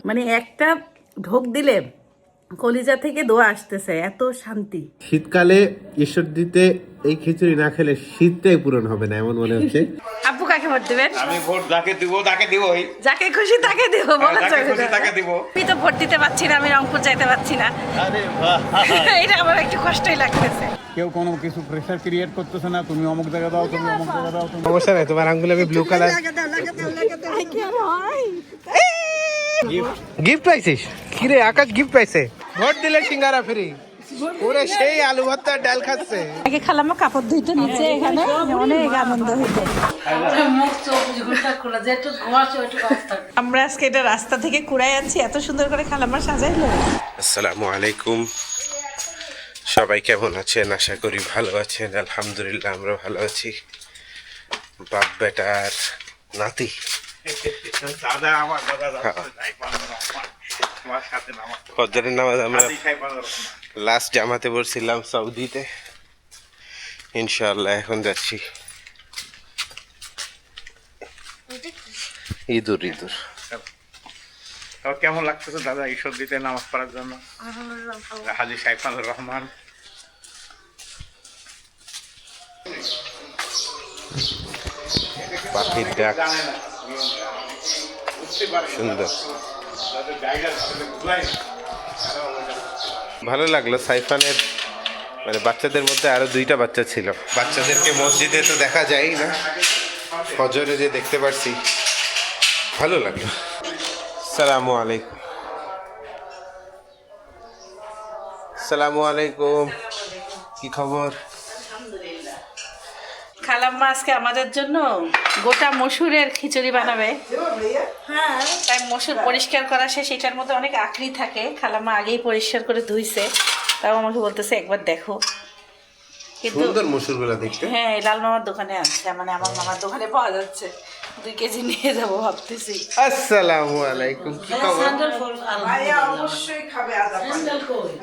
মানে একটা ঢোক দিলে কলিজা থেকে দোয়া আসতেছে, এত শান্তি। শীতকালে ঈশ্বর দিতে এই খিচুড়ি না খেলে শীতটাই পূরণ হবে না এমন মনে হচ্ছে। আপু কাকে ভোট দেবেন? আমি ভোট যাকে দিব যাকে খুশি তাকে দেব, বলা যাকে চলে খুশি না। তাকে দিব। আমি তো ভোট দিতে পারছি না, আমি রংপুর যাইতে পারছি না। আরে বাহ, এটা আমার একটু কষ্টই লাগতেছে। কেউ কোনো কিছু প্রেশার ক্রিয়েট করতেছে না, তুমি অমুক জায়গা দাও, তুমি অমুক জায়গা দাও, তুমি সমস্যা নাই, তোমার আঙ্গুলে আমি ব্লু কালার গিফট পাইছিস। কিরে আকাশ গিফট পাইছে, ভোট দিলে সিঙ্গারা ফ্রি। ওরে সেই আলু ভর্তা ডাল খাচ্ছে। আগে খালাম্মা কাপড় ধুইতে নিচে, এখানে অনেক আনন্দ হইতো। আমরা আজকে এটা রাস্তা থেকে কুড়াই আনছি, এত সুন্দর করে খালাম্মা সাজাইলো। আসসালামু আলাইকুম, সবাই কেমন আছেন? আশা করি ভালো আছেন। আলহামদুলিল্লাহ আমরা ভালো আছি। বাপ বেটার নাতি দাদা আমার সাথে ফজরের নামাজ আমরা লাস্ট জামাতে পড়ছিলাম সৌদিতে, ইনশাআল্লাহ এখন যাচ্ছি ইদুর। কেমন লাগতেছে দাদা ঈশ্বর দিতে নামাজ পড়ার জন্য? হাজী সাইফুর রহমান পাখির ডাক সুন্দর, ভালো লাগলো। সাইফানের মানে বাচ্চাদের মধ্যে আরো 2টা বাচ্চা ছিল। বাচ্চাদেরকে মসজিদে তো দেখা যায় না, ফজরে যে দেখতে পারছি ভালো লাগলো। সালামু আলাইকুম। সালামু আলাইকুম, কি খবর? খালাম্মা আজকে আমাদের জন্য গোটা মসুরের খিচুড়ি বানাবে। তাই মসুর পরিষ্কার করা শেষ, এটার মধ্যে অনেক আকরি থাকে, খালাম্মা আগেই পরিষ্কার করে ধুইছে। তাও আমাকে বলতেছে একবার দেখো। কিন্তু সুন্দর মসুরগুলা দেখতে। হ্যাঁ, লাল মামার দোকানে আছে, মানে আমার মামার দোকানে পাওয়া যাচ্ছে। 2 কেজি নিয়ে যাবো ভাবতেছি। আসসালামু আলাইকুম, কি খবর?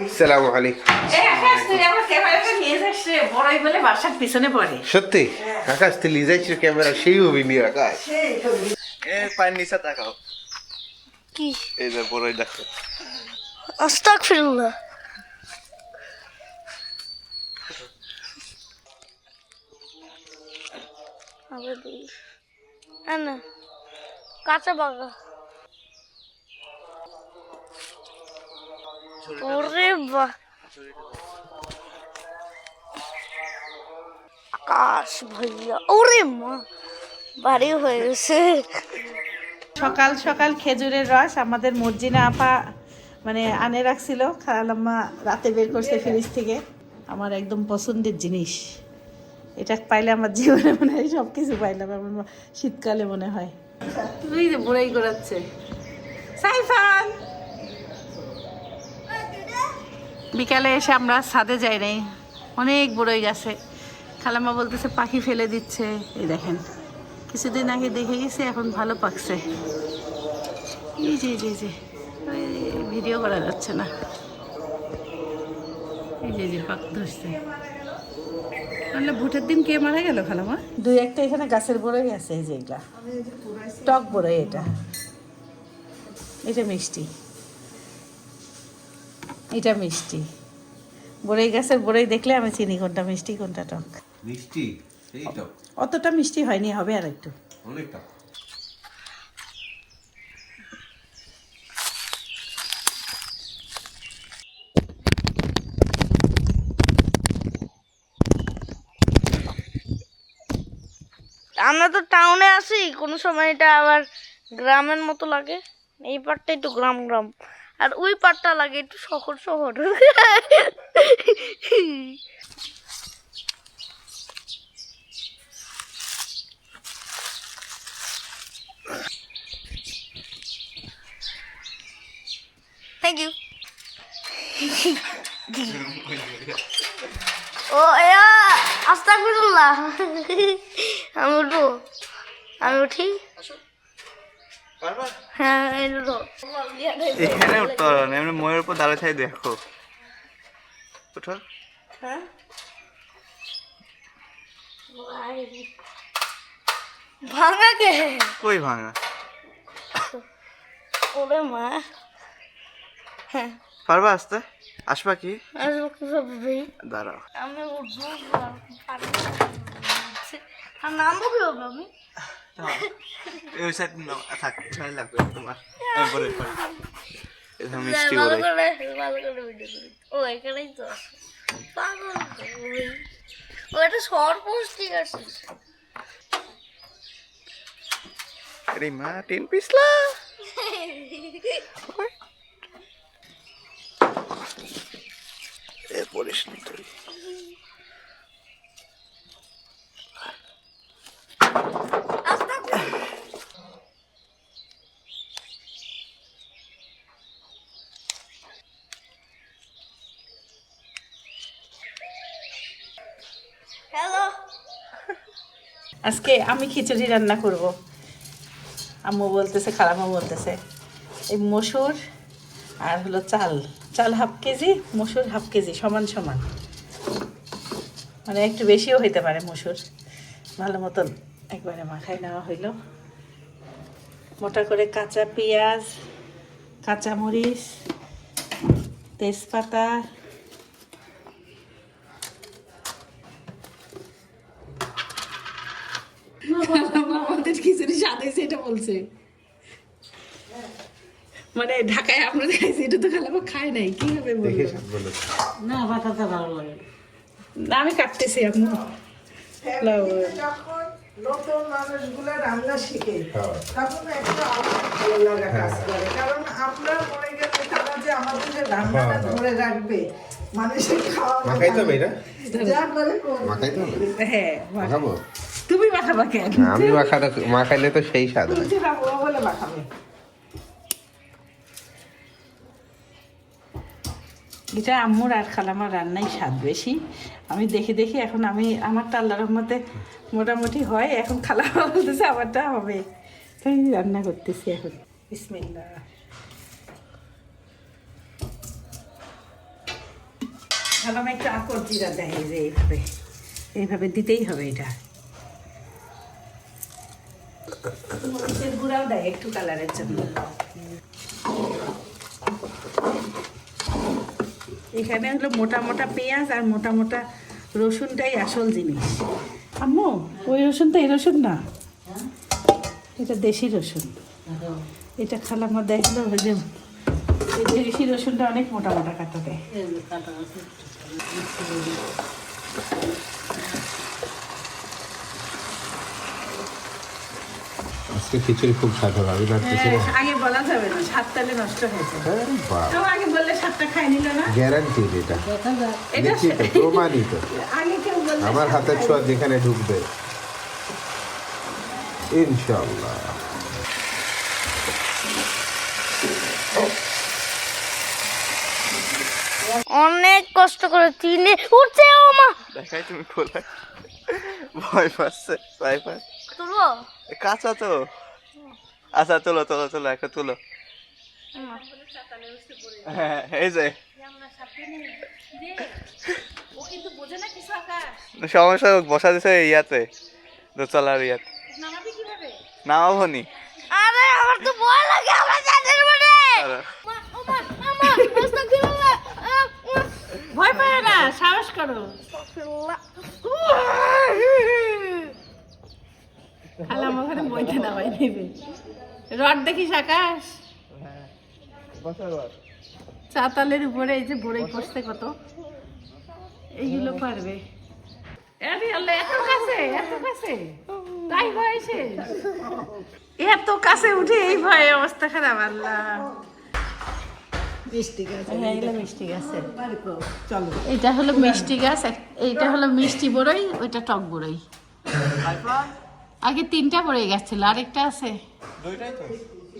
আসসালামু আলাইকুম। বড়ই বলে বাসার পিছনে পড়ে। সত্যি আকাশ তুই লিজাইছিস ক্যামেরা, সেই অভিনয় আকাশ। পায়ের নিচে তাকাও। কি এই যে বড়ই দেখো। আস্তাগফিরুল্লাহ। আনা কাঁচা বাগা। ওরে বাহ, আকাশ ভাইয়া, ওরে মা ভারী হয়ে গেছে। সকাল সকাল খেজুরের রস আমাদের মর্জিনা আপা মানে আনে রাখছিল, খালাম্মা রাতে বের করছে ফ্রিজ থেকে। আমার একদম পছন্দের জিনিস, এটা পাইলে আমার জীবনে মনে হয় সব কিছু পাইলাম। আমার শীতকালে মনে হয় তুই যে বড়াই করাচ্ছে সাইফান। বিকালে এসে আমরা ছাদে যাই নাই, অনেক বড়ই গাছে। খালাম্মা বলতেছে পাখি ফেলে দিচ্ছে। এই দেখেন, কিছুদিন আগে দেখে গেছি, এখন ভালো পাকছে। এই যে ভিডিও করা যাচ্ছে না। এই যে পাক ধরছে। তাহলে ভোটের দিন কে মারা গেল খালাম্মা? 2-1টা এখানে গাছের বড়ই আছে, এই যে এগুলা টক বড়ই। এটা মিষ্টি, এটা মিষ্টি। বড়ই গাছের বড়ই দেখলে আমি চিনি কোনটা মিষ্টি কোনটা টক। মিষ্টি এইটা অতটা মিষ্টি হয়নি, হবে আর একটু। অনেকটা। আমরা তো টাউনে আছি, কোনো সময় এটা আবার গ্রামের মতো লাগে। এই পার্টটা একটু গ্রাম গ্রাম, আর ওই পার্টটা লাগে একটু শহর শহর। Thank you. ও আস্তাগফিরুল্লাহ। আমি উঠবো, আমি উঠি। হ্যাঁ এখানে উঠতে পারো না, এমনি ময়ের উপর দাঁড়িয়ে থাই দেখো। উঠো। হ্যাঁ, ভাঙা কে? কই ভাঙা? ওরে মা, হ্যাঁ পারবা আসতে? আসবা কি? আসবো কিভাবে? দাঁড়াও। আমি উঠবো আর নামবো কিভাবে আমি? ওই সাইড থাক, ভালো লাগবে তোমার। আমি পরে পরে এটা মিষ্টি ভালো বলে। করে ভিডিও করি। ও এখানেই তো আছে। পাগল ওই। ও এটা শর্ট পোস্ট ঠিক আছে। আরে মা 10 পিসলা। এ পড়িস নি তুই। হ্যালো। আজকে আমি খিচুড়ি রান্না করব। আম্মু বলতেছে, খালাম্মা বলতেছে এই মসুর আর হলো চাল, চাল হাফ কেজি, মসুর হাফ কেজি, সমান সমান, মানে একটু বেশিও হইতে পারে মসুর। ভালো মতন একবারে মাখায় নেওয়া হইলো। মোটা করে কাঁচা পেঁয়াজ, কাঁচামরিচ, তেজপাতা, আমাদের খিচুড়ি স্বাদ হয়েছে এটা বলছে, মানে ঢাকায় আমরা খাইছি, এটা তো খালাম খায় নাই, কি হবে দেখে বলবো? স্বাদ বলো। না বাটাটা ভালো লাগে না, আমি কাটতেছি আম্মু। যখন নতুন মানুষগুলো রান্না শিখে হ্যাঁ। তখন একটা আলাদা ভালো লাগা কাজ করে, কারণ আমরা মনে গেলে তারা যে আমাদের যে রান্নাটা ধরে রাখবে, মানুষের খাওয়া মাখাইতে হবে এটা? যা করে করবে। মাখাইতে হবে? হ্যাঁ, মাখাবো? তুমি মাখাবা কেন? না, আমি মাখাইলে তো সেই স্বাদ হয়। তুমি খাবো বলে মাখাবে। এটা আম্মুর আর খালামার রান্নাই স্বাদ বেশি। আমি দেখে দেখে এখন আমারটা আল্লাহর রহমতে মোটামুটি হয়, এখন খালামা বলতেছে আমারটা হবে, তাই রান্না করতেছি এখন। বিসমিল্লাহ। খালামা একটু আকর জিরা দেয়, এই যে এইভাবে এইভাবে দিতেই হবে। এটা মরিচের গুঁড়াও দেয় একটু কালারের জন্য। এখানে হলো মোটা মোটা পেঁয়াজ আর মোটা মোটা রসুনটাই আসল জিনিস। আম্মু ওই রসুন তো এই রসুন না, এটা দেশি রসুন। এটা খালামা দেখলো যে এই দেশি রসুনটা অনেক মোটা মোটা কাটা দেয়। আজকে খিচুড়ি খুব স্বাদ হবে, আমি ভাবতেছিলাম। আগে বলা যাবে না, স্বাদ তাহলে নষ্ট হয়েছে। তো আগে বললে স্বাদটা খাই নিল না। গ্যারান্টি এটা, এটা লিখিত প্রমাণিত। আগে কেউ বললে আমার স্বাদটা হাতের খাই ছোঁয়া যেখানে ঢুকবে ইনশাআল্লাহ। অনেক কষ্ট করে চিনে উঠছে ও মা। দেখাই তুমি খোলা। ভয় পাচ্ছে, ভয় পাচ্ছে। তুলবো? কাঁচা তো। আচ্ছা তোলো তোলো তোলো, একটা তুলো। হ্যাঁ এই যে ও কিন্তু বোঝে না কিছু আকাশ। সমস্যা বসা দিছে ইয়াতে, দোতলার ইয়াতে। নামাবি কিভাবে? নামাবো নি। আরে আমার তো ভয় লাগে, আমার জানের মনে। দাঁড়া। ভয় পায় না, সাহস করো। খালাম ওখানে বইতে নামাই দেবে। রড দেখিস আকাশ, চাতালের উপরে এই যে বড়ই পড়ছে কত, এইগুলো পারবে। আরে আল্লাহ, এত কাছে, এত কাছে, তাই ভয়েছে, এত কাছে উঠে এই ভয়ে অবস্থা খারাপ। আল্লাহ, মিষ্টি গাছ হ্যাঁ এগুলো মিষ্টি গাছে। চলো এটা হলো মিষ্টি গাছ, এইটা হলো মিষ্টি বড়ই, ওইটা টক বড়ই। আগে 3টা বড়ই গাছ ছিল, আরেকটা আছে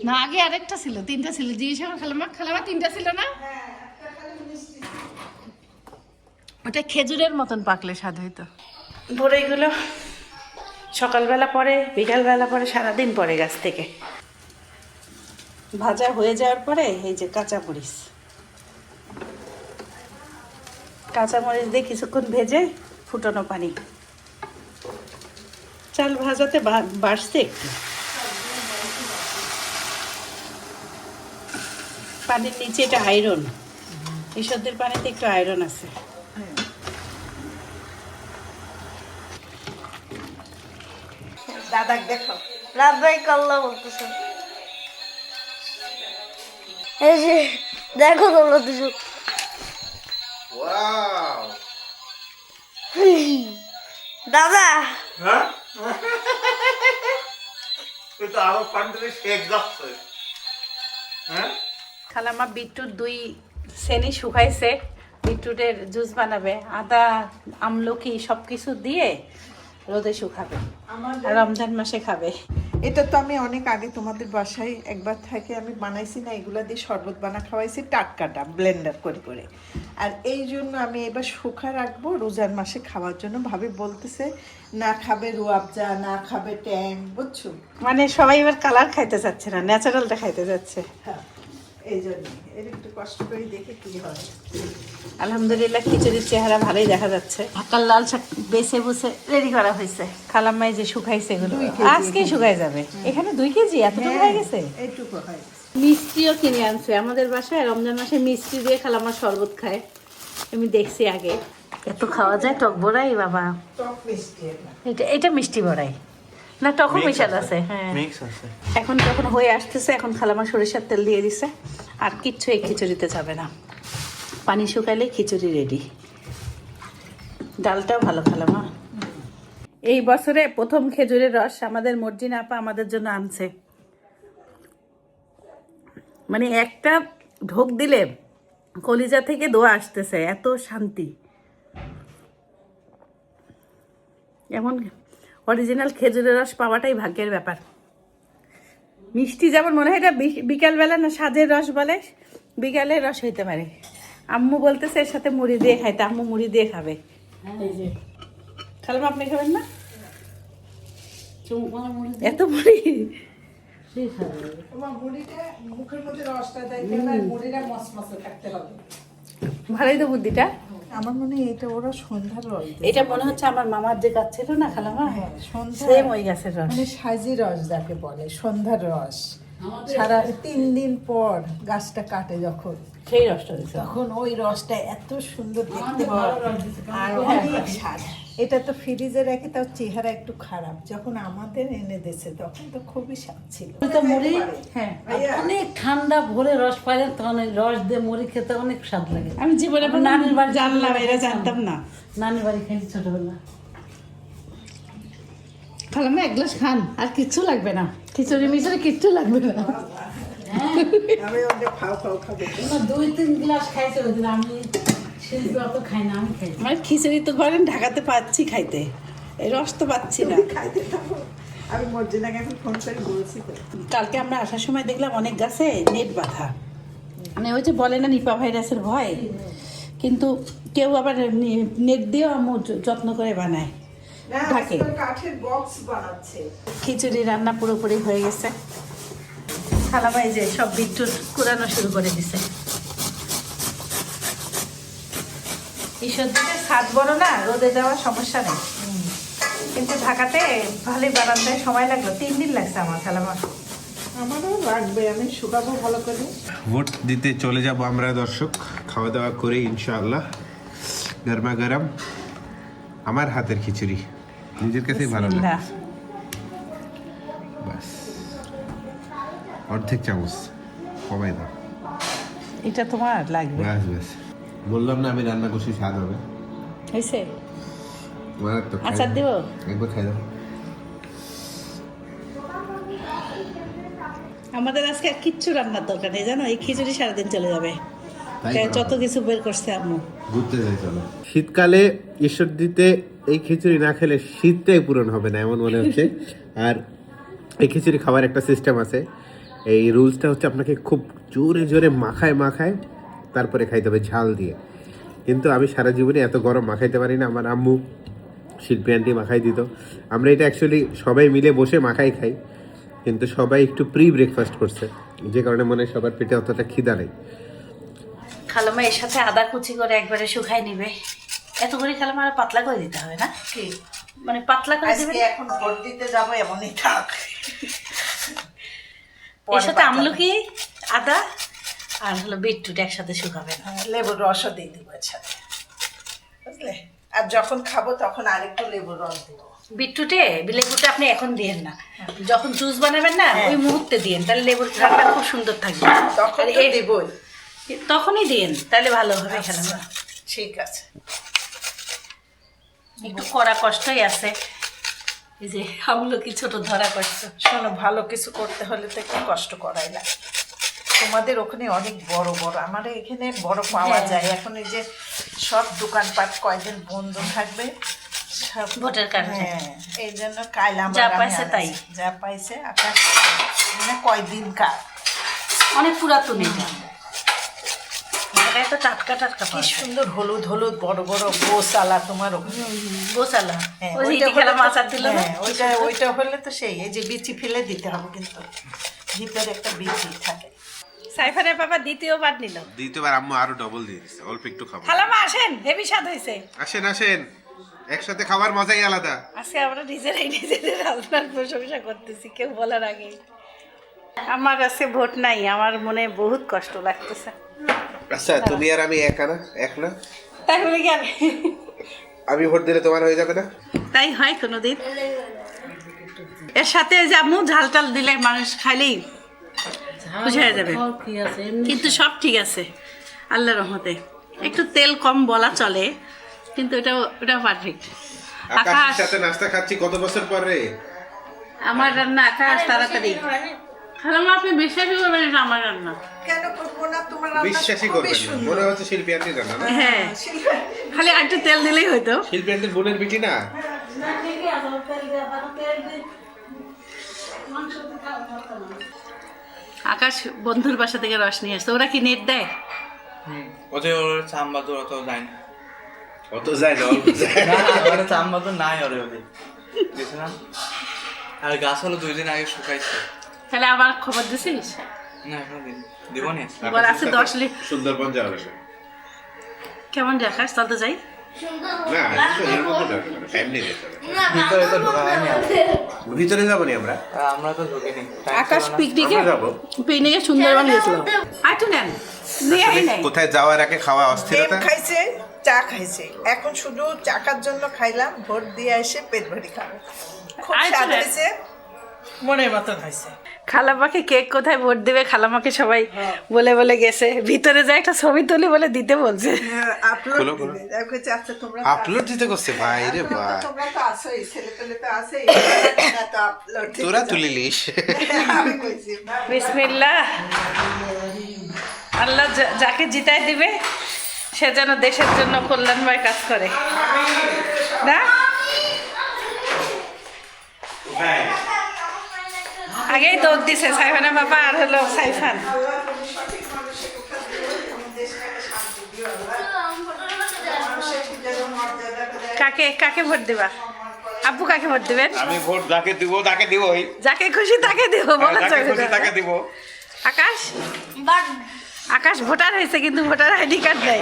না, আগে আরেকটা ছিল, 3টা ছিল। জিজ্ঞেস আমার খালামা, খালামা 3টা ছিল না? ওটা খেজুরের মতন পাকলে স্বাদ হইতো। বড়ইগুলো সকালবেলা পরে, বিকালবেলা পরে, সারাদিন পরে গাছ থেকে। ভাজা হয়ে যাওয়ার পরে এই যে কাঁচামরিচ, কাঁচামরিচ দিয়ে কিছুক্ষণ ভেজে ফুটানো পানি। চাল ভাজাতে বাড়ছে একটু। পানির নিচে এটা আয়রন, ঈশ্বরদের পানিতে একটু আয়রন আছে। দাদাকে দেখো, রাত ভাই কাল্লা বলতেছে। এই যে দেখো তোমরা দুজন। ওয়াও, দাদা হ্যাঁ এটা আরো পান্ডে শেক যাচ্ছে। হ্যাঁ খালাম্মা বিটরুট 2 সেনি শুকাইছে, বিটরুটের জুস বানাবে, আদা আমলকি সব কিছু দিয়ে রোদে শুকাবে, আর রমজান মাসে খাবে। এটা তো আমি অনেক আগে তোমাদের বাসায় একবার থেকে আমি বানাইছি না, এগুলা দিয়ে শরবত বানা খাওয়াইছি টাটকাটা ব্লেন্ডার করে করে। আর এই জন্য আমি এবার শুকা রাখবো রোজার মাসে খাওয়ার জন্য। ভাবি বলতেছে না খাবে রুয়াবজা, না খাবে ট্যাং, বুঝছো? মানে সবাই এবার কালার খাইতে চাচ্ছে না, ন্যাচারালটা খাইতে যাচ্ছে। হ্যাঁ, এই জন্য এর একটু কষ্ট করে দেখে কি হয়। আলহামদুলিল্লাহ খিচুড়ির চেহারা ভালোই দেখা যাচ্ছে। ঢাকার লাল শাক বেছে বুছে রেডি করা হয়েছে। খালাম্মাই যে শুকাইছে এগুলো 2 কেজি আজকে শুকাই যাবে। এখানে 2 কেজি এতটুকু হয়ে গেছে। এইটুকু হয়। মিষ্টিও কিনে আনছে আমাদের বাসায়, রমজান মাসে মিষ্টি দিয়ে খালাম্মা শরবত খায়, আমি দেখছি আগে। এত খাওয়া যায় টক বড়াই বাবা, টক মিষ্টি এটা। এটা মিষ্টি বড়াই না, টকও মিশাল আছে। হ্যাঁ, মিক্স আছে। এখন যখন হয়ে আসতেছে, এখন খালাম্মা সরিষার তেল দিয়ে দিছে, আর কিচ্ছু এই খিচুড়িতে যাবে না। পানি শুকাইলে খিচুড়ি রেডি। ডালটাও ভালো খালাম্মা। এই বছরে প্রথম খেজুরের রস আমাদের মর্জিনা আপা আমাদের জন্য আনছে। মানে একটা ঢোক দিলে কলিজা থেকে দোয়া আসতেছে, এত শান্তি। এমন অরিজিনাল খেজুরের রস পাওয়াটাই ভাগ্যের ব্যাপার। মিষ্টি যেমন মনে হয় এটা বিকালবেলা না সাজের রস বলে, বিকালের রস হইতে পারে। আম্মু বলতেছে এর সাথে মুড়ি দিয়ে খাইতে, আম্মু মুড়ি দিয়ে খাবে। এই যে খালাম, আপনি খাবেন না? এত মুড়ি তোমার মুড়িটা মুখের মধ্যে রসটা দেয়, মুড়িটা মসমসে থাকতে হবে। ভালোই তো বুদ্ধিটা। আমার মনে হয় এটা ওরা সন্ধ্যার রস দেয়। এটা মনে হচ্ছে আমার মামার যে গাছ ছিল না খালামা, হ্যাঁ, সন্ধ্যা সেম ওই গাছের রস। মানে সাজি রস যাকে বলে, সন্ধ্যার রস। সারা 3 দিন পর গাছটা কাটে যখন, সেই রসটা দিচ্ছে। তখন ওই রসটা এত সুন্দর দেখতে হয় আর অনেক স্বাদ। এটা তো ফ্রিজে রেখে তার চেহারা একটু খারাপ, যখন আমাদের এনে দিয়েছে তখন তো খুবই স্বাদ ছিল। তো মুড়ি হ্যাঁ, অনেক ঠান্ডা ভোরে রস পাইলে তখন ওই রস দিয়ে মুড়ি খেতে অনেক স্বাদ লাগে। আমি জীবনে আমার নানির বাড়ি জানলাম, এটা জানতাম না। নানির বাড়ি খেয়েছি ছোটবেলা। খালামা এক গ্লাস খান, আর কিচ্ছু লাগবে না, খিচুড়ি মিচুড়ি কিচ্ছু লাগবে না। আমি ওদের খাও খাবে। 2-3 গ্লাস খাইছে ওই দিন, আমি শিল্পী অত খাই না, আমি খাই। মানে খিচুড়ি তো ঘরে ঢাকাতে পাচ্ছি খাইতে, এই রস তো পাচ্ছি না। খাইতে থাকো। আমি মর্জিনাকে এখন ফোন করে বলছি তো। কালকে আমরা আসার সময় দেখলাম অনেক গাছে নেট বাঁধা, মানে ওই যে বলে না নিপা ভাইরাসের ভয়, কিন্তু কেউ আবার নেট দিয়েও আম্মু যত্ন করে বানায় না, ঢাকে। আজকাল কাঠের বক্স বানাচ্ছে। খিচুড়ি রান্না পুরোপুরি হয়ে গেছে। খালামা এই যে সব বিটরুট কুড়ানো শুরু করে দিছে। ঈশ্বর দিকে ছাদ বড় না, রোদে যাওয়ার সমস্যা নেই, কিন্তু ঢাকাতে ভালোই বানাতে সময় লাগলো, 3 দিন লাগছে আমার খালামা। আমারও লাগবে, আমি শুকাবো ভালো করে। ভোট দিতে চলে যাব আমরা দর্শক, খাওয়া দাওয়া করে ইনশাআল্লাহ। গরমা গরম আমার হাতের খিচুড়ি, নিজের কাছেই ভালো লাগে। বিসমিল্লাহ। বাস অর্ধেক চামচ কমাই দাও। এটা তোমার লাগবে, বাস বাস, বললাম না আমি রান্না করছি, স্বাদ হবে। হয়েছে? মারাত্মক। আচার দিব? একবার খাই দাও। আমাদের আজকে আর কিচ্ছু রান্নার দরকার নেই জানো, এই খিচুড়ি সারাদিন চলে যাবে। তাই তাই করো। যত কিছু বের করছে আম্মু। ঘুরতে যাই চলো। শীতকালে ঈশ্বর দিতে এই খিচুড়ি না খেলে শীতটাই পূরণ হবে না এমন মনে হচ্ছে। আর এই খিচুড়ি খাবার একটা সিস্টেম আছে, এই রুলসটা হচ্ছে আপনাকে খুব জোরে জোরে মাখায় তারপরে খাইতে হবে ঝাল দিয়ে। কিন্তু আমি সারা জীবনে এত গরম মাখাইতে পারি না, আমার আম্মু শিল্পী আন্টি মাখাই দিত। আমরা এটা অ্যাকচুয়ালি সবাই মিলে বসে মাখাই খাই, কিন্তু সবাই একটু প্রি ব্রেকফাস্ট করছে, যে কারণে মনে হয় সবার পেটে অতটা খিদা নেই। খালামা এর সাথে আদা কুচি করে একবারে শুকাই নিবে, এত করে খালামা আর পাতলা করে দিতে হবে না, কি মানে পাতলা করে দিবে। আজকে এখন ভোট দিতে যাবো এমনই থাক। এর সাথে আমলকি, আদা আর হলো বিটরুট একসাথে শুকাবেন। লেবুর রসও দিয়ে দিব এর সাথে, বুঝলে? আর যখন খাবো তখন আরেকটু লেবুর রস দিব। বিটরুটে লেবুটা আপনি এখন দিয়েন না, যখন জুস বানাবেন না ওই মুহূর্তে দিয়েন, তাহলে লেবুর ঘ্রাণটা খুব সুন্দর থাকবে। তখন আর তো এই- দেবই। তখনই দিয়েন, তাহলে ভালো হবে খেলাম। ঠিক আছে। একটু কড়া কষ্টই আছে, এই যে আমলকি ছোট ধরা কষ্ট। শোনো, ভালো কিছু করতে হলে তো একটু কষ্ট করাই লাগে। তোমাদের ওখানে অনেক বড় বড়, আমাদের এখানে বড় পাওয়া যায়। এখন এই যে সব দোকানপাট কয়দিন বন্ধ থাকবে সব ভোটের কারণে। হ্যাঁ, এই জন্য কাইলা যা পাইছে তাই। যা পাইছে আকাশ, মানে কয়দিন কার অনেক পুরাতন এটা, এটা তো টাটকা টাটকা কি পাওয়া যায়। সুন্দর হলুদ হলুদ বড় বড় গোসালা তোমার ওখানে। গোসালা, হ্যাঁ, ওই যে ওইটা ইটি খেলা হলে মাছ তো- আর দিল না? হ্যাঁ, ওইটা হলে তো সেই, এই যে বিচি ফেলে দিতে হবে, কিন্তু ভিতরে একটা বিচি থাকে। সাইফানের বাবা দ্বিতীয়বার নিল। দ্বিতীয়বার আম্মু আরো ডবল দিয়ে দিচ্ছে, অল্প একটু খাবো। খালামা আসেন, হেভি স্বাদ হয়েছে। আসেন আসেন, একসাথে খাবার মজাই আলাদা। আজকে আমরা নিজেদের রান্নার প্রশংসা করতেছি কেউ বলার আগে। আমার কাছে ভোট নাই, আমার মনে বহুত কষ্ট লাগতেছে। আচ্ছা, তুমি আর আমি এক না? তাই বলে কি আর আমি ভোট দিলে তোমার হয়ে যাবে না? তাই হয় কোনোদিন? এর সাথে যে আম্মু ঝাল টাল দিলে মানুষ খাইলেই খুশি হয়ে যাবে। খাওয়ার কি আছে এমনি কিন্তু সব ঠিক আছে আল্লাহর রহমতে। একটু তেল কম বলা চলে, কিন্তু ওটা পারফেক্ট। আকাশের সাথে নাস্তা খাচ্ছি কত বছর পরে। আমার রান্না আকাশ তাড়াতাড়ি। খালামা আপনি বিশ্বাসই করবেন এটা আমার রান্না। কেন করবো না? তোমার রান্না বিশ্বাসই খুবই করবেন না, সুন্দর। মনে হচ্ছে শিল্পী আন্টির রান্না না? হ্যাঁ, খালি একটু তেল দিলেই হয়তো। শিল্পী আন্টির বোনের বিটি না? আকাশ বন্ধুর বাসা থেকে রস নিয়ে আসতো। ওরা কি নেট দেয়? ওদের ওর চামবাদুর অত যায় না। অত যায় না, অল্প যায়। না ওর চামবাদুর নাই ওরে ওদের গেছিলাম। আর গাছ হলো 2 দিন আগে শুকাইছে। তাহলে আবার খবর দিছিস? না এখনো দিব নি। এবার আছে 10 লিটার। সুন্দরবন যাওয়া লাগবে। কেমন যে আকাশ, চলতে যাই? না, এটা তো এর মধ্যে যাবে না, ফ্যামিলি যেতে হবে। ভিতরে তো ঢোকা হয়নি আর। ভিতরে যাবো নি আমরা? আমরা তো ঢুকিনি। আকাশ পিকনিকে আমরা যাবো। সুন্দরবন গেছিল। আইটু নেন, নিয়ে আই নাই। কোথায় যাওয়ার আগে খাওয়া ডিম অস্থিরতা। খাইছে, চা খাইছে, এখন শুধু চাকার জন্য খাইলাম। ভোট দিয়ে এসে পেট ভরি খাবো। খুব আচ্ছা। স্বাদ হয়েছে, মনের মতন হয়েছে। খালামাকে কেক কোথায় ভোট দেবে খালামাকে সবাই বলে বলে গেছে, ভিতরে যায় একটা ছবি তুলি বলে দিতে বলছে। আপলোড খোলো, খোলো। দিবে। দেখো যে আচ্ছা তোমরা আপলোড দিতে করছে, ভাই রে ভাই। তোমরা তো আছোই, ছেলে পেলে তো আছেই, তো আপলোড দিতে তোরা যাবে। তুলিলিস। আমি কইছি বিসমিল্লাহ। আল্লাহ যাকে জিতায় দিবে সে যেন দেশের জন্য কল্যাণময় কাজ করে, না? আগেই দৌড় দিছে সাইফানা বাবা আর হলো সাইফান। কাকে ভোট দিবা? আব্বু কাকে ভোট দিবেন? আমি ভোট যাকে দিব তাকে দিবই। যাকে খুশি তাকে দিব, বলা যাকে যাবে খুশি না। তাকে দিব। আকাশ আকাশ ভোটার হয়েছে কিন্তু ভোটার আইডি কার্ড নাই।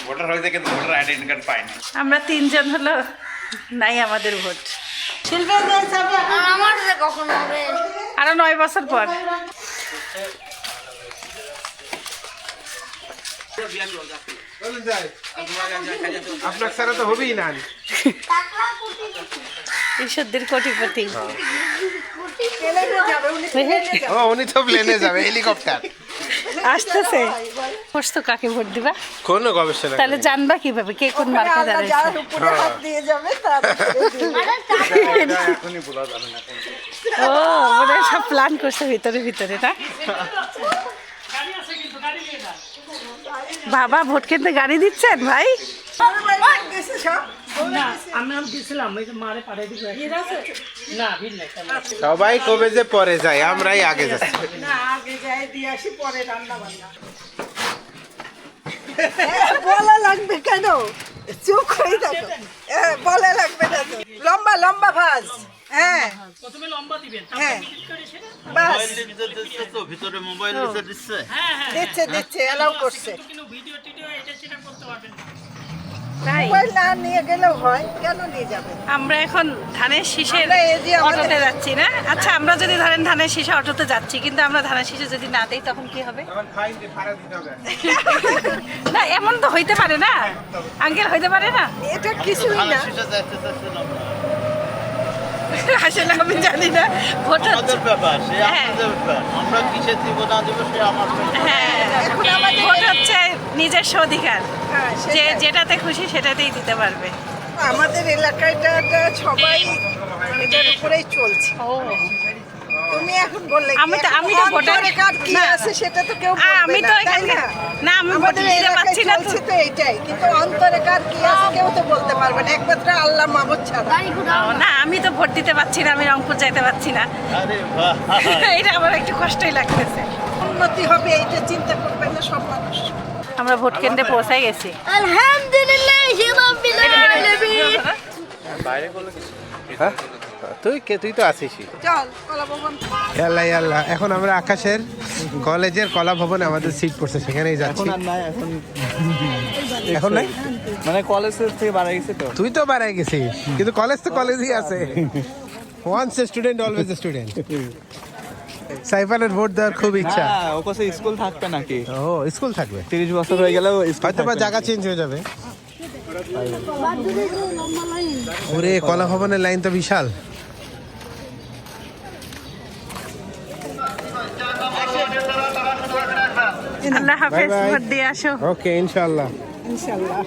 ভোটার হয়েছে কিন্তু ভোটার আইডেন্টি কার্ড পাইনি। আমরা 3 জন হলো নাই আমাদের ভোট। আমার যে কখন হবে? আরো 9 বছর পর। আপনার ছাড়া তো হবেই না। ঈশ্বরদের কোটিপতি। ও, উনি তো প্লেনে যাবে, হেলিকপ্টার। আসতেছে। বসতো কাকে ভোট দিবা? কোনো গবেষণা তাহলে জানবা কিভাবে কে কোন মার্কে দাঁড়াইছে? উপরে হাত দিয়ে যাবে তারপরে এখনই বলা যাবে না। ও মানে সব প্ল্যান করছে ভিতরে ভিতরে, না? বাবা ভোট কেন্দ্রে গাড়ি দিচ্ছেন ভাই? গেছে সব। সবাই কবে যে পরে যায়, আমরাই আগে যাচ্ছি। না, আগে যাই দিয়ে আসি, পরে রান্না বান্না। বলা লাগবে কেন? চুপ হয়ে থাকো। বলা লাগবে না তো। লম্বা লম্বা ভাজ। হ্যাঁ প্রথমে লম্বা দিবেন, হ্যাঁ বাস ভিতরে মোবাইল দিচ্ছে। দিচ্ছে দিচ্ছে এলাও করছে। কিন্তু ভিডিও টিডিও এটা সেটা করতে পারবেন না। তাই মোবাইল না নিয়ে গেলেও হয়, কেন নিয়ে যাবে? আমরা এখন ধানের শীষের আমরা এই যে আমাদের- অটোতে যাচ্ছি না? আচ্ছা, আমরা যদি ধরেন ধানের শীষে অটোতে যাচ্ছি, কিন্তু আমরা ধানের শীষে যদি না দেই তখন কি হবে? না, এমন তো হইতে পারে না আঙ্কেল, হইতে পারে না। এটা কিছুই না। আসলে আমি জানি না, ভোট হচ্ছে। ব্যাপার সে হ্যাঁ। ব্যাপার আমরা কিসের দিব না দিব সে আমার হ্যাঁ, এখন আমাদের ভোট হচ্ছে নিজস্ব অধিকার, হ্যাঁ, যে সেটাই। যেটাতে খুশি সেটাতেই দিতে পারবে। আমাদের এলাকাটা সবাই এটার উপরেই চলছে। তুমি এখন বললে কি? আমি তো- এখন আমি তো ভোটার- অন্তরে কার কি না। আছে সেটা তো কেউ বলবে আমি না, তো তাই এখানে না? না, আমি ভোট আমাদের দিতে এলাকায় পারছি না তো। চলছে তো এইটাই, কিন্তু অন্তরে কার কি আছে কেউ তো বলতে পারবে না, একমাত্র আল্লাহ মাবুদ ছাড়া। না, আমি তো ভোট দিতে পারছি না, আমি রংপুর যাইতে পারছি না। আরে বাহ এটা আমার একটু কষ্টই লাগতেছে। উন্নতি হবে এইটা চিন্তা করবে না সব মানুষ। আমরা ভোট কেন্দ্রে পৌঁছে গেছি। আলহামদুলিল্লাহ রাব্বিল আলামিন। হ্যাঁ তুই তো আসিসই। চল কলা ভবন। আল্লাহ আল্লাহ, এখন আমরা আকাশের কলেজের কলা ভবনে আমাদের সিট পড়ছে, সেখানেই যাচ্ছি। নাই এখন এখন নাই, মানে কলেজ থেকে বাড়াই গেছে তো তুই তো বাড়াই গেছিস, কিন্তু কলেজ তো কলেজই আছে। Once a student always a student. সাইফানের ভোট দেওয়ার খুব ইচ্ছা। ও কাছে স্কুল থাকবে নাকি? ও স্কুল থাকবে, 30 বছর হয়ে গেলেও হয়তো বা জায়গা চেঞ্জ হয়ে যাবে। ওরে কলা ভবনের লাইন তো বিশাল। আল্লাহ হাফেজ, Bye bye. ভোট দিয়ে আসো। ওকে ইনশাআল্লাহ। ইনশাআল্লাহ।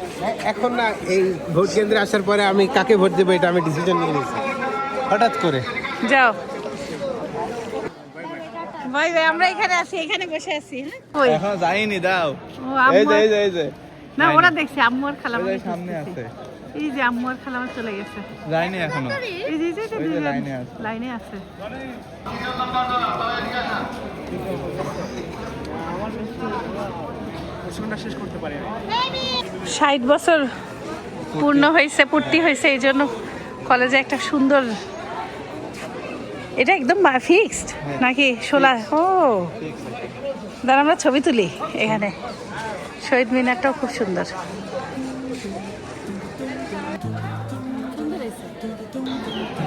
এখন না, এই ভোট কেন্দ্রে আসার পরে আমি কাকে ভোট দেবো এটা আমি ডিসিশন নিয়ে নিয়েছি হঠাৎ করে। যাও, ভাই ভাই, আমরা এখানে আছি, এখানে বসে আছি। হ্যাঁ, কই? এখন যাইনি দাও। ও, আম্মু আর- এই যে না, ওরা দেখছি আম্মু আর খালা ওই যে আমাকে সামনে খুঁজতেছে। আছে। এই যে আম্মু আর খালা আমার চলে গেছে। যাইনি এখনো। এই যে ওই যে লাইনে আছে। লাইনে আছে। 60 বছর পূর্ণ হয়েছে, পূর্তি হয়েছে, এই জন্য কলেজে একটা সুন্দর, এটা একদম ফিক্সড নাকি শোলা? ও দাঁড়া, আমরা ছবি তুলি এখানে। শহীদ মিনারটাও খুব সুন্দর।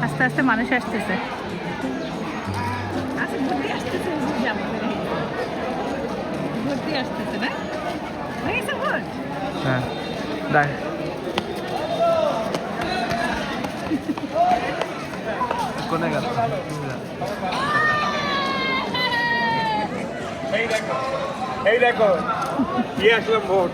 আস্তে আস্তে মানুষ আসতেছে। ভর্তি আসতেছে না? হয়ে গেছে ভোট? হ্যাঁ দাই কোনে গেল? এই দেখো দিয়ে আসলাম ভোট।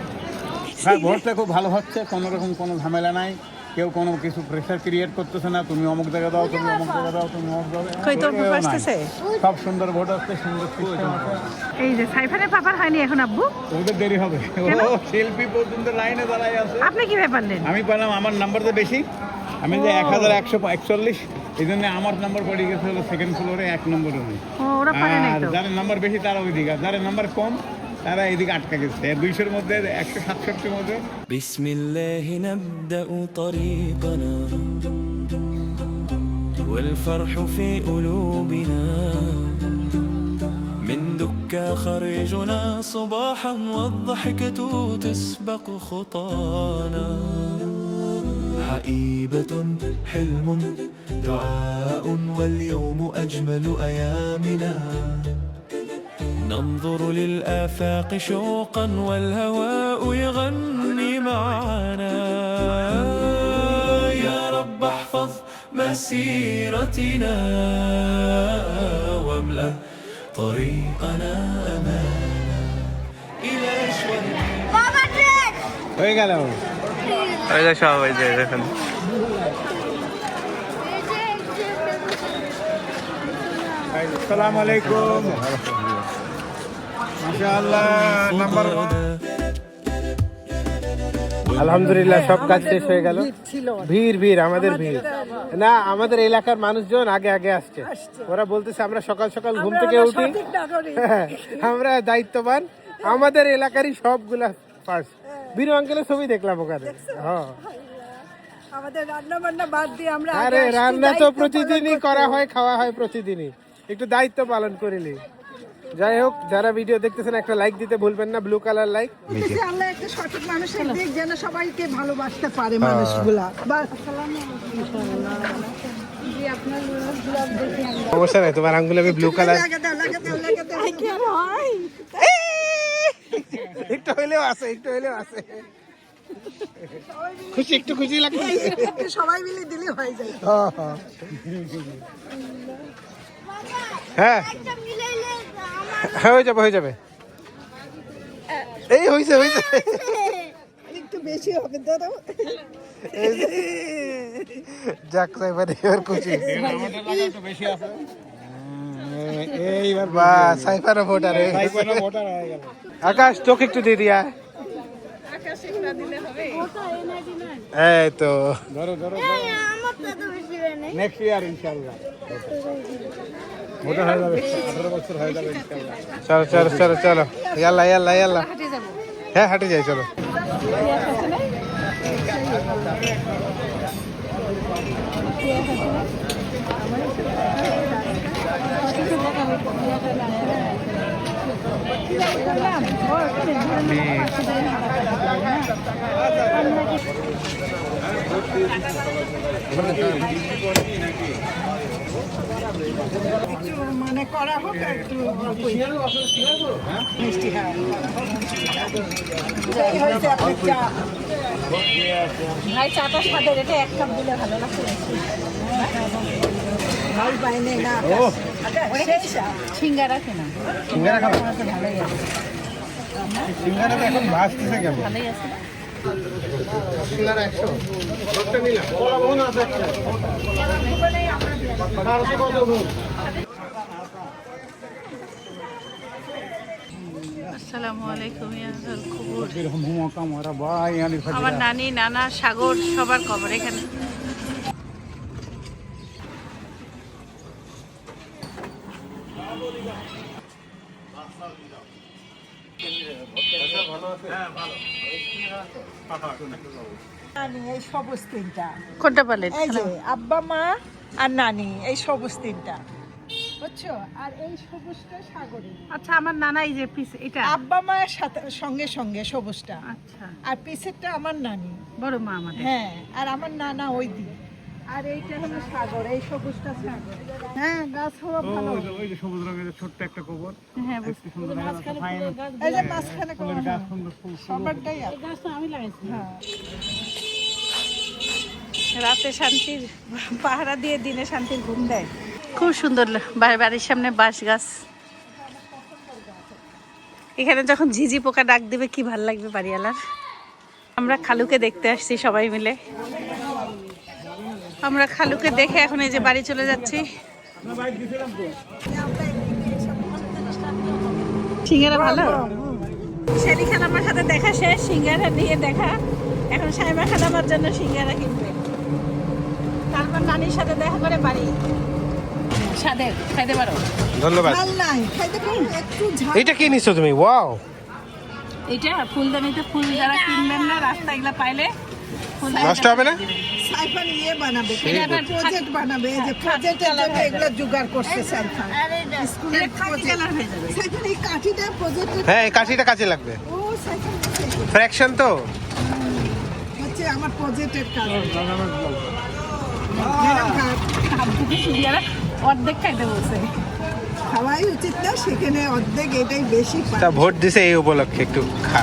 হ্যাঁ, ভোটটা খুব ভালো হচ্ছে, কোনো রকম কোনো ঝামেলা নাই, কেউ কোনো কিছু প্রেশার ক্রিয়েট করতেছে না, তুমি অমুক জায়গা দাও, তুমি অমুক জায়গা দাও, তুমি অমুক জায়গা দাও। কই তোর কেউ ভোট নাই। আসতেছে? সব সুন্দর ভোট আসছে, সুন্দর সিস্টেম আছে। এই যে সাইফানের পাপার হয়নি এখন আব্বু, ওদের দেরি হবে, ও শিল্পী পর্যন্ত লাইনে দাঁড়াই আছে। আপনি কিভাবে পারলেন? আমি পেলাম, আমার নাম্বার তো বেশি, আমি যে 1141, এই জন্য আমার নাম্বার পড়ে গেছে হলো সেকেন্ড ফ্লোরে, 1 নম্বরে নেই। ও, ওরা পারে নাই আর তো। যাদের নাম্বার বেশি তারা ওইদিকে, আর যাদের নাম্বার কম তারা এদিকে আটকা গেছে। 200-র মধ্যে 167-র মধ্যে। بسم الله نبدأ طريقنا والفرح في قلوبنا من دكا خريجنا صباحا والضحكة تسبق خطانا حقيبة حلم دعاء واليوم أجمل أيامنا ننظر للآفاق شوقا والهواء يغني معنا يا رب احفظ مسيرتنا واملأ طريقنا أمانا إلى أشواق বাবা ট্রেন। হয়ে গেল। ওই যে সব ওই যে দেখুন আসসালামু আলাইকুম। মাশাআল্লাহ, নাম্বার আলহামদুলিল্লাহ সব কাজ শেষ হয়ে গেল। ভিড় আমাদের ভিড় না, আমাদের এলাকার মানুষজন আগে আগে আসছে। ওরা বলতেছে আমরা সকাল সকাল ঘুম থেকে উঠি, আমরা দায়িত্ববান, আমাদের এলাকারই সবগুলা ফার্স্ট। বীর আঙ্কেলের ছবি দেখলাম ওখানে। হ্যাঁ, আমাদের রান্না বান্না বাদ দিয়ে আমরা আরে রান্না তো প্রতিদিনই করা হয়, খাওয়া হয় প্রতিদিনই, একটু দায়িত্ব পালন করিলি। যাই হোক, যারা ভিডিও দেখতেছেন একটা লাইক দিতে ভুলবেন না, ব্লু কালার লাইক। আল্লাহ একটা সঠিক মানুষের দিক যেন সবাইকে ভালোবাসতে পারে মানুষগুলা। বাস। সমস্যা নাই, তোমার আঙ্গুলে আমি ব্লু কালার লাগা দাও, লাগা দাও, লাগা দাও। আই কেন হয়? একটু হইলেও আছে, একটু হইলেও আছে। খুশি, একটু খুশি লাগছে। একটু সবাই মিলে দিলে হয়ে যায়। হ্যাঁ হ্যাঁ, হয়ে যাবে, হয়ে যাবে। এই হইছে, হইছে। একটু বেশি হবে ধরো। যাক সাইফার এবার খুশি। একটু বেশি আছে। এইবার বা সাইফারও ভোটার হয়ে গেছে। ভোটার হয়ে গেল। আকাশ চোখ একটু দিয়ে দিয়া। এই তো ধরো ধরো, আমার তো বেশি হয় নাই। নেক্সট ইয়ার ইনশাআল্লাহ ভোটার হয়ে যাবে, 18 বছর হয়ে যাবে ইনশাআল্লাহ। চলো চলো চলো চলো, ইয়াল্লা ইয়াল্লা ইয়াল্লা। হ্যাঁ হাঁটে যাই, চলো। মানে করা হোক একটু মিষ্টি। হ্যাঁ এই হয়েছে আপনার চা। ভাই চাটা সাথে রেখে 1 কাপ দিলে ভালো লাগছে। ভাই বাইনে না সিঙ্গারা কেনা সিঙ্গারা খাবো, ভালোই আছে, সিঙ্গারা তো এখন ভাসতেছে কেমন? ভালোই আছে। সিঙ্গারা 100 কতটা নিলাম? আসসালামু আলাইকুম। ইয়াজাল কুবুর। এরকম হুমকা মারা ভাই আনি ফাটি। আমার নানি, নানা, সাগর সবার খবর এখানে। নানি এই সবুজ তিনটা, কোনটা পালেন? এই যে আব্বা মা আর নানি, এই সবুজ তিনটা বুঝছো। আর এই সবুজটা সাগরে। আচ্ছা, আমার নানাই যে পিস এটা আব্বা মায়ের সাথে সঙ্গে সঙ্গে সবুজটা, আচ্ছা, আর পিছেরটা আমার নানি। বড় মা আমাদের। হ্যাঁ, আর আমার নানা ওই দিক। আর এইটা হলো সাগর, এই সবুজটা সাগর। হ্যাঁ, গাছ হওয়া ভালো। ওই যে সবুজ রঙের ছোট্ট একটা কবর, হ্যাঁ, কি সুন্দর দেখা ফাইন। এই যে মাঝখানে ফুলের গাছ সুন্দর ফুল। সবারটাই আছে। গাছটা আমি লাগাইছি। হ্যাঁ, রাতে শান্তির পাহারা দিয়ে দিনে শান্তির ঘুম দেয়। খুব সুন্দর বাড়ির সামনে বাঁশ গাছ। এখানে যখন ঝিঝি পোকা ডাক দিবে কি ভাল লাগবে বাড়িওয়ালার। আমরা খালুকে দেখতে আসছি সবাই মিলে। আমরা খালুকে দেখে এখন এই যে বাড়ি চলে যাচ্ছি। সিঙ্গারা ভালো। শেরি খালামার সাথে দেখা শেষ, সিঙ্গারা নিয়ে দেখা। এখন সাইমা খালামার জন্য সিঙ্গারা কিনবে, তারপর নানির সাথে দেখা করে বাড়ি। সাদের খাইতে পারো। ধন্যবাদ। ঝাল নাই, খাইতে পারো একটু ঝাল। এইটা কি নিছো তুমি? ওয়াও, এটা ফুলদানিতে ফুল যারা কিনবেন না রাস্তা এগুলা পাইলে নষ্ট হবে না? সাইফান ইয়ে বানাবে, প্রজেক্ট বানাবে। এই যে প্রজেক্টের জন্য এগুলো জোগাড় করছে সাইফান। স্কুলের প্রজেক্ট। সাইফান এই কাঠিটা প্রজেক্টের। হ্যাঁ, এই কাঠিটা কাজে লাগবে। ও সাইফান ফ্র্যাকশন তো। হচ্ছে আমার প্রজেক্টের কাজ। সিঙ্গারা অর্ধেক খাইতে বলছে। খাওয়াই উচিত না, সেখানে অর্ধেক এটাই বেশি পায়। তা ভোট দিছে এই উপলক্ষে একটু খা।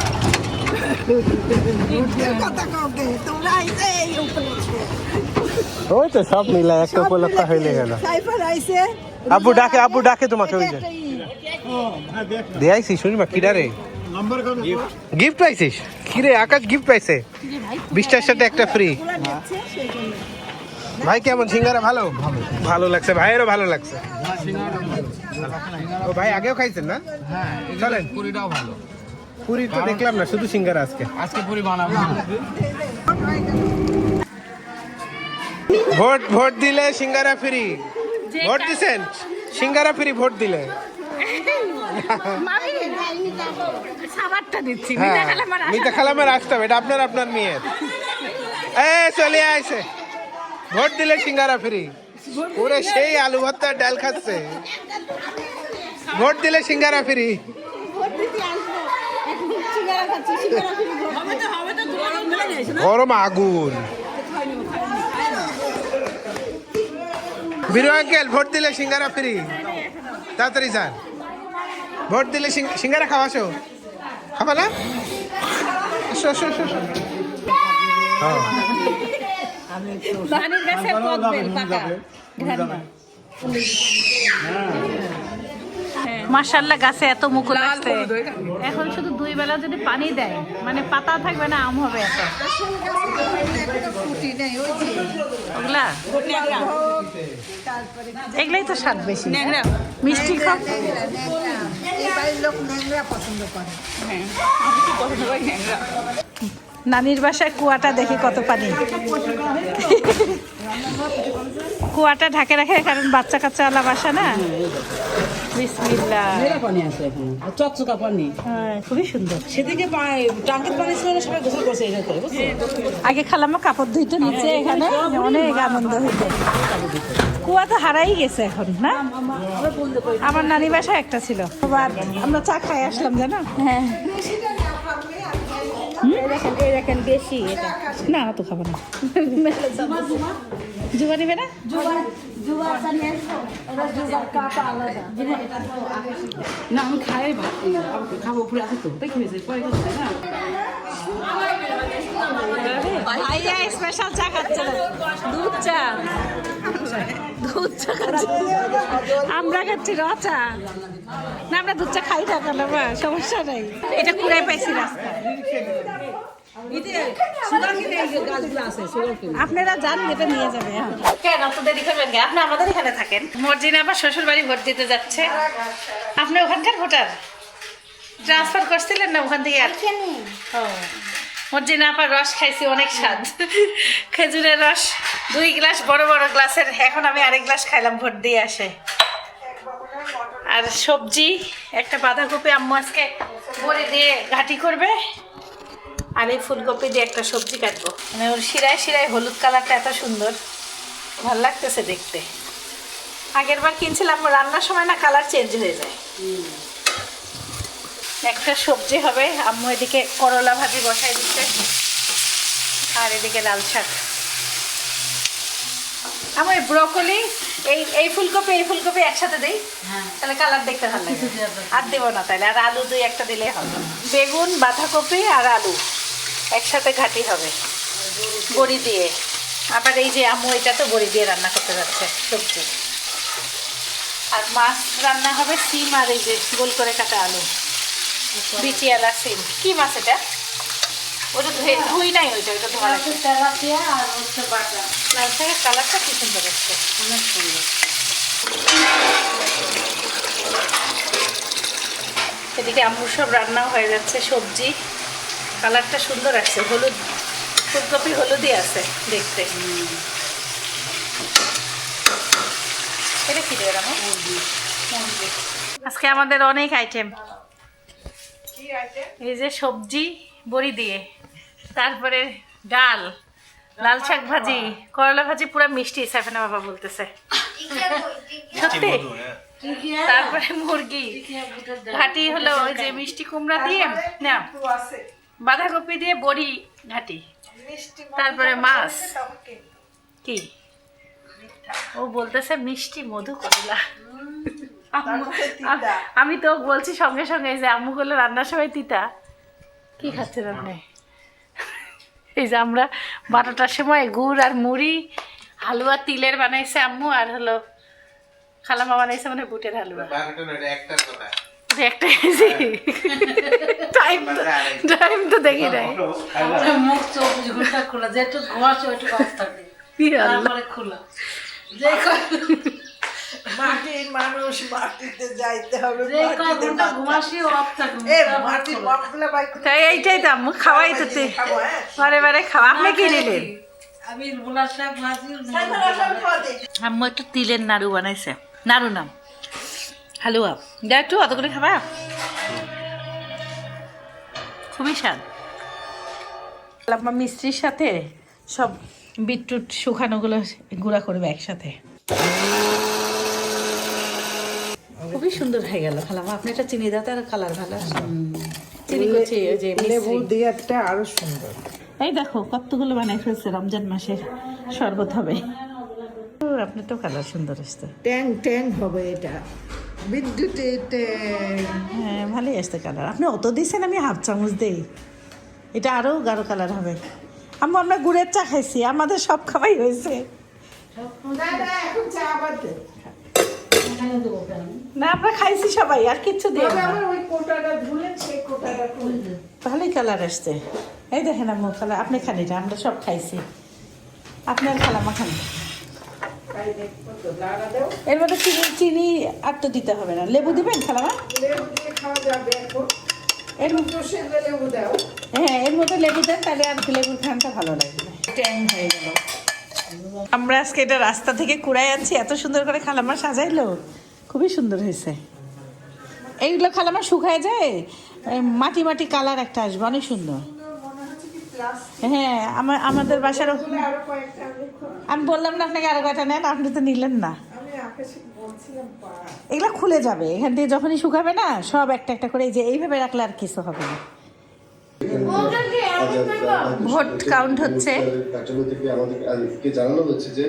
কথা কাউকে তোমরা আইছে এই উপলক্ষে। ওই তো সব মিলা একটা উপলক্ষ হইলে গেল। সাইফান আইছে। আব্বু ডাকে, আব্বু ডাকে তোমাকে। ওই যে দিয়ে আইসি, শুনি মা কিরা রে নাম্বার কত? গিফট পাইছিস? কিরে আকাশ গিফট পাইছে 20টার সাথে একটা ফ্রি। ভাই কেমন সিঙ্গারা? ভালো ভালো লাগছে, ভাইয়েরও ভালো লাগছে। ও ভাই আগেও খাইছেন না? হ্যাঁ, চলেন। পুরিটাও ভালো। পুরি তো দেখলাম না, শুধু সিঙ্গারা আজকে। আজকে পুরি বানাবো। ভোট ভোট দিলে সিঙ্গারা ফ্রি। ভোট দিছেন? সিঙ্গারা ফ্রি ভোট দিলে। সাবারটা দিচ্ছি। হ্যাঁ, মিতা খালামের আসতে হবে, এটা আপনার আপনার মেয়ের। চলে আইছে, ভোট দিলে সিঙ্গারা ফ্রি। ওরে সেই আলু ভর্তা ডাল খাচ্ছে। ভোট দিলে সিঙ্গারা ফ্রি। গরম আগুন। বীরু আঙ্কেল ভোট দিলে সিঙ্গারা ফ্রি, তাড়াতাড়ি যান। ভোট দিলে সিঙ্গারা খাওয়াছো, খাবা না? আসো আসো আসো। হ্যাঁ মাশাআল্লাহ গাছে এত মুকুল আসছে। এখন শুধু 2 বেলা যদি পানি দেয় মানে পাতা থাকবে না, আম হবে এত। ওগুলা এগুলাই তো স্বাদ বেশি, মিষ্টি খাও। নানির বাসায় কুয়াটা দেখে কত পানি। কুয়াটা ঢাকে রাখে কারণ বাচ্চা কাচ্চাওয়ালা বাসা না। বিসমিল্লাহ। পানি আছে এখানে, চকচকা পানি। হ্যাঁ, খুবই সুন্দর। সেদিকে টাঙ্কির পানি ছিল না, সবাই গোসল করছে এটা করে, বুঝছো? আগে খালাম্মা কাপড় ধুইতে নিচে, এখানে অনেক আনন্দ হইতো। কুয়া তো হারাই গেছে এখন না। আমার নানি বাসায় একটা ছিল। আবার আমরা চা খাই আসলাম জানো। হ্যাঁ বেশি এটা না, তো খাবো না। জুবা নিবে না? না আমি খাই খাবো, উপরে আছে তো, দেখে নিয়েছি পরে খাচ্ছি না। ভাইয়া স্পেশাল চা খাচ্ছে না, দুধ চা। দুধ চা খাচ্ছে, আমরা খাচ্ছি র চা। না আমরা দুধ চা খাই না, কালামা সমস্যা নাই। এটা কুড়াই পাইছি রাস্তা। আপনারা যান, এটা নিয়ে যাবে। কেন অত দেরি করবেন? আপনি আমাদের এখানে থাকেন। মর্জিনা আবার শ্বশুর বাড়ি ভোট দিতে যাচ্ছে। আপনি ওখানকার ভোটার, ট্রান্সফার করছিলেন না ওখান থেকে? মর্জিনা আবার রস খাইছি, অনেক স্বাদ। খেজুরের রস 2 গ্লাস, বড় বড় গ্লাসের। এখন আমি আরেক গ্লাস খাইলাম ভোট দিয়ে আসে। আর সবজি একটা বাঁধাকপি আম্মু আজকে বড়ি দিয়ে ঘাটি করবে, আর এই ফুলকপি দিয়ে একটা সবজি কাটবো। মানে ওর শিরায় শিরায় হলুদ কালারটা এত সুন্দর, ভাল লাগতেছে দেখতে। আগের বার কিনছিলাম, রান্নার সময় না কালার চেঞ্জ হয়ে যায়। একটা সবজি হবে, আম্মু এদিকে করলা ভাজি বসাই দিচ্ছে, আর এদিকে লাল শাক। আমার ব্রকলি এই ফুলকপি একসাথে দেই, তাহলে কালার দেখতে ভালো লাগে। আর দেবো না তাহলে, আর আলু 2-1টা দিলেই হবে। বেগুন, বাঁধাকপি আর আলু একসাথে ঘাটি হবে বড়ি দিয়ে। আবার এই যে আম্মু এটা তো বড়ি দিয়ে রান্না করতে যাচ্ছে সবজি। আর মাছ রান্না হবে, সিম আর এই যে গোল করে কাটা আলু, বিচিয়ালা সিম। কি মাছ এটা? ওটা ধুই নাই, ওইটা ধোয়া লাগছে। লাল শাকের কালারটা কি সুন্দর হচ্ছে, অনেক সুন্দর। এদিকে আম্মুর সব রান্নাও হয়ে যাচ্ছে, সবজি কালারটা সুন্দর আসছে, হলুদ ফুলকপি হলুদই আছে দেখতে। এটা কি দেবে রামা? আজকে আমাদের অনেক আইটেম। এই যে সবজি বড়ি দিয়ে, তারপরে ডাল, লাল শাক ভাজি, করলা ভাজি, পুরো মিষ্টি। সাফিনা বাবা বলতেছে সত্যি। তারপরে মুরগি ঘাটি হলো ওই যে মিষ্টি কুমড়া দিয়ে না, বাঁধাকপি দিয়ে বড়ি ঘাটি, তারপরে মাছ। কি ও বলতেছে মিষ্টি মধু করলা। আমি তো বলছি সঙ্গে সঙ্গে যে আম্মু করলে রান্নার সময় তিতা। কি খাচ্ছেন আপনি? এই যে আমরা 12টার সময় গুড় আর মুড়ি হালুয়া তিলের বানাইছে আম্মু, আর হলো খালামা বানাইছে মানে বুটের হালুয়া। একটা টাইম তো দেখি নাই। মুখ চোখ ঘুরটা খোলা, যেটু ঘুমাচ্ছে ওইটু অফ থাকে, তারপরে খোলা। মাটির মানুষ, মাটিতে যাইতে হবে। ঘুমাসি অফ থাকে। তাই এইটাই তো আম্মু খাওয়াই তো বারে বারে খাওয়া। আপনি কি নিলেন? আমি বোলার শাক ভাজি। আম্মু একটু তিলের নাড়ু বানাইছে, নাড়ু নাম হালুয়া। যা একটু অত করে খাবা, খুবই স্বাদ। আম্মা মিস্ত্রির সাথে সব বিটরুট শুকানোগুলো গুঁড়া করবে একসাথে। খুবই খুবই সুন্দর হয়ে গেল খালামা। আপনি এটা চিনি দাও, তার কালার ভালো আসে। চিনি করছি ওই যে লেবু মিশ্রি। দিয়াটা আরো সুন্দর। এই দেখো কতগুলো বানাই ফেলছে, রমজান মাসের শরবত হবে। আপনি তো কালার সুন্দর আসছে। ট্যাং ট্যাং হবে এটা, বিদ্যুতে ট্যাং। হ্যাঁ ভালোই আসছে কালার। আপনি অত দিয়েছেন, আমি হাফ চামচ দেই, এটা আরও গাঢ় কালার হবে। আমরা গুড়ের চা খাইছি, আমাদের সব খাওয়াই হয়েছে। এখন চা আবার দে। না আমরা খাইছি সবাই, আর কিচ্ছু দিয়ে তবে আমার ওই কোটাটা ধুলেন, সেই কোটাটা খুলে দেন। ভালোই কালার আসছে। এই দেখেন আম্মু কালার, আপনি খান এটা, আমরা সব খাইছি। আপনার খালামা খান। তাই দেখবো তো, লাড়া দাও। এর মধ্যে চিনি চিনি আর তো দিতে হবে না। লেবু দিবেন খালামা? লেবু দিয়ে খাওয়া যাবে এখন। এর তো সেদ্ধ লেবু দাও। হ্যাঁ এর মধ্যে লেবু দেন, তাহলে আর লেবুর খানটা ভালো লাগবে। ট্যাং হয়ে গেল। আমরা আজকে এটা রাস্তা থেকে কুড়াই আনছি, এত সুন্দর করে খালামা সাজাইলো, খুবই সুন্দর হয়েছে। এইগুলো খালামা শুকায় যায়, মাটি মাটি কালার একটা আসবে, অনেক সুন্দর। হ্যাঁ আমাদের বাসার আরো কয়েকটা দেখো। আমি বললাম না আপনাকে আরো কয়টা নেন, আপনি তো নিলেন না। আমি আকাশে বলছিলাম এগুলো খুলে যাবে এখান থেকে, যখনই শুকাবে না সব একটা একটা করে, এই যে এইভাবে রাখলে আর কিছু হবে না। ভোট কাউন্ট হচ্ছে। কার্যালয় থেকে আমাদেরকে জানানো হচ্ছে যে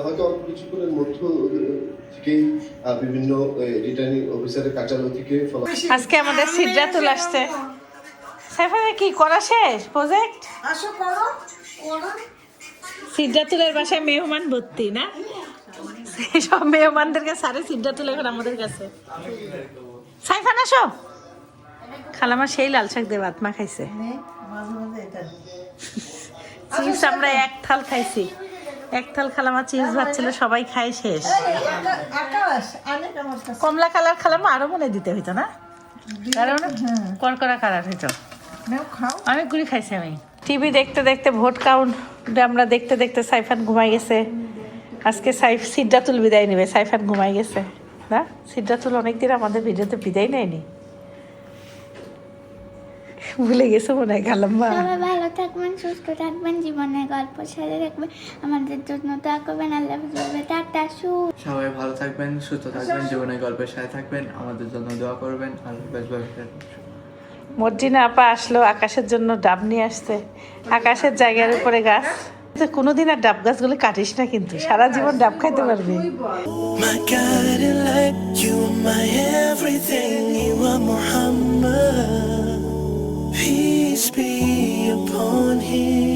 হয়তো অল্প কিছুক্ষণের মধ্য থেকেই বিভিন্ন রিটার্নিং অফিসারের কার্যালয় থেকে আজকে আমাদের সিদ্ধাতুল আসছে। সাইফারে কি করা শেষ প্রজেক্ট? আসো করো। সিদ্ধাতুলের বাসায় মেহমান ভর্তি না, সব মেহমানদেরকে সারে সিদ্ধাতুল এখন আমাদের কাছে। সাইফান আসো। খালামা সেই লাল শাক দিয়ে ভাত মা খাইছে। চিপস আমরা এক থাল খাইছি, এক থাল খালামা চিপস ভাত ছিল, সবাই খাই শেষ। আকাশ অনেক আমার কাছে। কমলা কালার খালামা আরো মনে দিতে হইতো না, কারণ করকরা কালার হইতো। নাও খাও। অনেকগুলি খাইছি আমি। টিভি দেখতে দেখতে ভোট কাউন্ট আমরা দেখতে দেখতে সাইফান ঘুমাই গেছে। আজকে সিদ্ধাতুল বিদায় নেবে, সাইফান ঘুমাই গেছে না। সিদ্ধাতুল অনেকদিন আমাদের ভিডিওতে বিদায় নেয়নি, ভুলে গেছে মনে হয় খালাম্মা। সবাই ভালো থাকবেন, সুস্থ থাকবেন, জীবনের গল্প সাথে রাখবেন, আমাদের যত্ন দোয়া করবেন। আল্লাহ হাফেজ, টাটা। সবাই ভালো থাকবেন, সুস্থ থাকবেন, জীবনের গল্পের সাথে থাকবেন, আমাদের জন্য দোয়া করবেন। আল্লাহ হাফেজ। মর্জিনা আপা আসলো, আকাশের জন্য ডাব নিয়ে আসছে। আকাশের জায়গার উপরে গাছ, কোনোদিন আর ডাব গাছগুলো কাটিস না, কিন্তু সারা জীবন ডাব খাইতে পারবি। My guiding light, you are my everything, you are Muhammad. Peace be upon him.